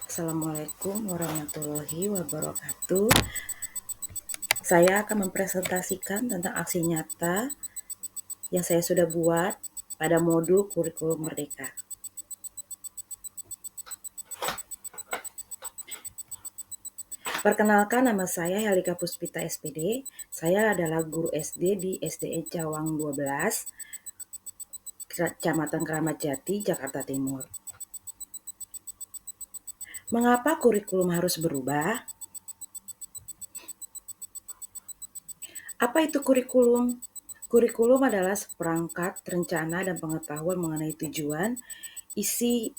Assalamualaikum warahmatullahi wabarakatuh. Saya akan mempresentasikan tentang aksi nyata yang saya sudah buat pada modul kurikulum merdeka. Perkenalkan, nama saya Helika Puspita SPD. Saya adalah guru SD di SDN Cawang 12, Kecamatan Keramat Jati, Jakarta Timur. Mengapa kurikulum harus berubah? Apa itu kurikulum? Kurikulum adalah seperangkat rencana dan pengetahuan mengenai tujuan, isi,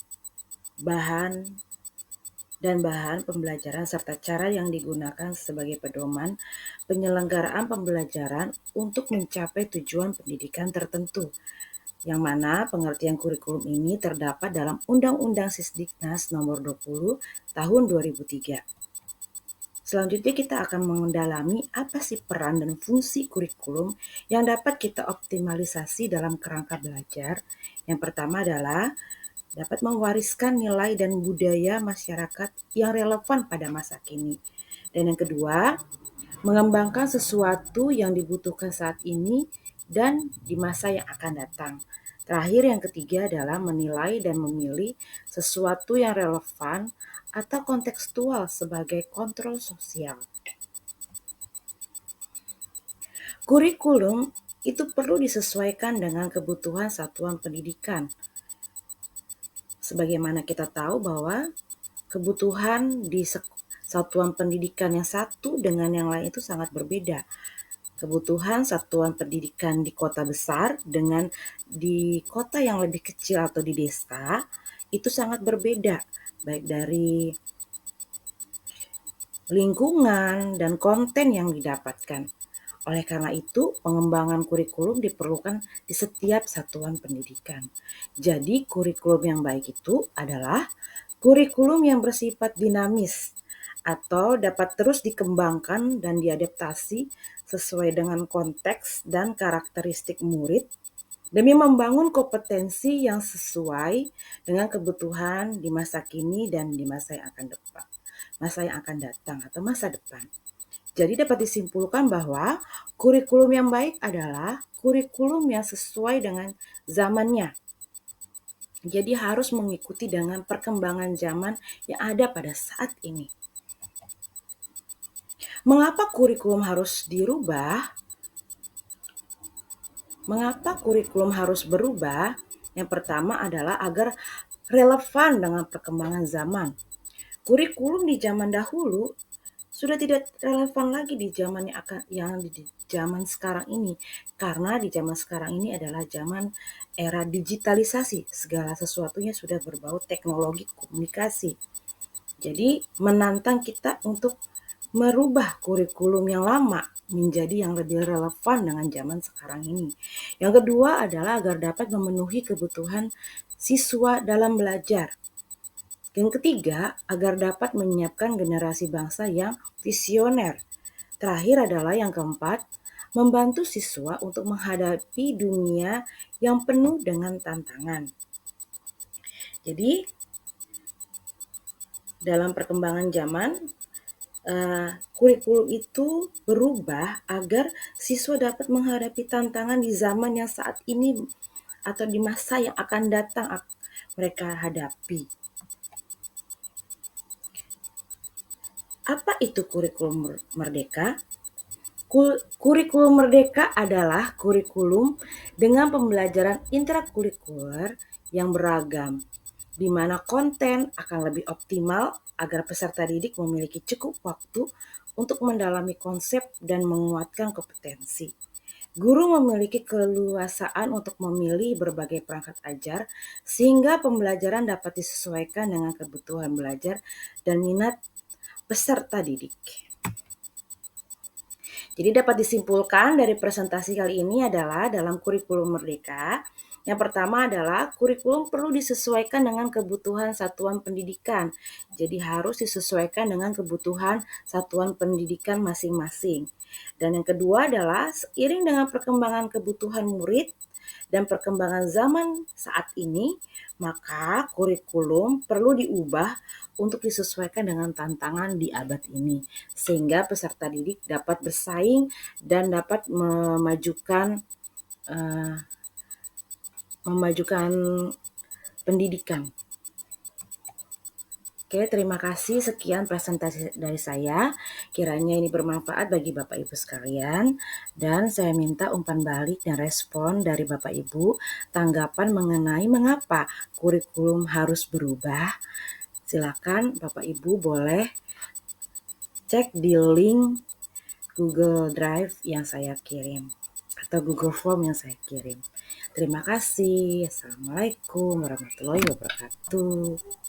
bahan pembelajaran serta cara yang digunakan sebagai pedoman penyelenggaraan pembelajaran untuk mencapai tujuan pendidikan tertentu, yang mana pengertian kurikulum ini terdapat dalam Undang-Undang Sisdiknas Nomor 20 Tahun 2003. Selanjutnya kita akan mendalami apa sih peran dan fungsi kurikulum yang dapat kita optimalisasi dalam kerangka belajar. Yang pertama adalah dapat mewariskan nilai dan budaya masyarakat yang relevan pada masa kini. Dan yang kedua, mengembangkan sesuatu yang dibutuhkan saat ini dan di masa yang akan datang. Terakhir, yang ketiga adalah menilai dan memilih sesuatu yang relevan atau kontekstual sebagai kontrol sosial. Kurikulum itu perlu disesuaikan dengan kebutuhan satuan pendidikan. Sebagaimana kita tahu bahwa kebutuhan di satuan pendidikan yang satu dengan yang lain itu sangat berbeda. Kebutuhan satuan pendidikan di kota besar dengan di kota yang lebih kecil atau di desa itu sangat berbeda, baik dari lingkungan dan konten yang didapatkan. Oleh karena itu, pengembangan kurikulum diperlukan di setiap satuan pendidikan. Jadi, kurikulum yang baik itu adalah kurikulum yang bersifat dinamis atau dapat terus dikembangkan dan diadaptasi sesuai dengan konteks dan karakteristik murid demi membangun kompetensi yang sesuai dengan kebutuhan di masa kini dan di masa yang akan datang atau masa depan. Jadi dapat disimpulkan bahwa kurikulum yang baik adalah kurikulum yang sesuai dengan zamannya. Jadi harus mengikuti dengan perkembangan zaman yang ada pada saat ini. Mengapa kurikulum harus dirubah? Mengapa kurikulum harus berubah? Yang pertama adalah agar relevan dengan perkembangan zaman. Kurikulum di zaman dahulu sudah tidak relevan lagi di zaman sekarang ini, karena di zaman sekarang ini adalah zaman era digitalisasi, segala sesuatunya sudah berbau teknologi komunikasi. Jadi menantang kita untuk merubah kurikulum yang lama menjadi yang lebih relevan dengan zaman sekarang ini. Yang kedua adalah agar dapat memenuhi kebutuhan siswa dalam belajar. Yang ketiga, agar dapat menyiapkan generasi bangsa yang visioner. Terakhir adalah yang keempat, membantu siswa untuk menghadapi dunia yang penuh dengan tantangan. Jadi, dalam perkembangan zaman, kurikulum itu berubah agar siswa dapat menghadapi tantangan di zaman yang saat ini atau di masa yang akan datang mereka hadapi. Apa itu kurikulum merdeka? Kurikulum merdeka adalah kurikulum dengan pembelajaran intrakurikuler yang beragam, di mana konten akan lebih optimal agar peserta didik memiliki cukup waktu untuk mendalami konsep dan menguatkan kompetensi. Guru memiliki keleluasaan untuk memilih berbagai perangkat ajar sehingga pembelajaran dapat disesuaikan dengan kebutuhan belajar dan minat peserta didik. Jadi dapat disimpulkan dari presentasi kali ini adalah dalam kurikulum merdeka, yang pertama adalah kurikulum perlu disesuaikan dengan kebutuhan satuan pendidikan. Jadi harus disesuaikan dengan kebutuhan satuan pendidikan masing-masing. Dan yang kedua adalah seiring dengan perkembangan kebutuhan murid dan perkembangan zaman saat ini, Maka kurikulum perlu diubah untuk disesuaikan dengan tantangan di abad ini, sehingga peserta didik dapat bersaing dan dapat memajukan pendidikan. Oke, terima kasih. Sekian presentasi dari saya. Kiranya ini bermanfaat bagi Bapak Ibu sekalian. Dan saya minta umpan balik dan respon dari Bapak Ibu, tanggapan mengenai mengapa kurikulum harus berubah. Silakan Bapak Ibu boleh cek di link Google Drive yang saya kirim atau Google Form yang saya kirim. Terima kasih. Assalamualaikum warahmatullahi wabarakatuh.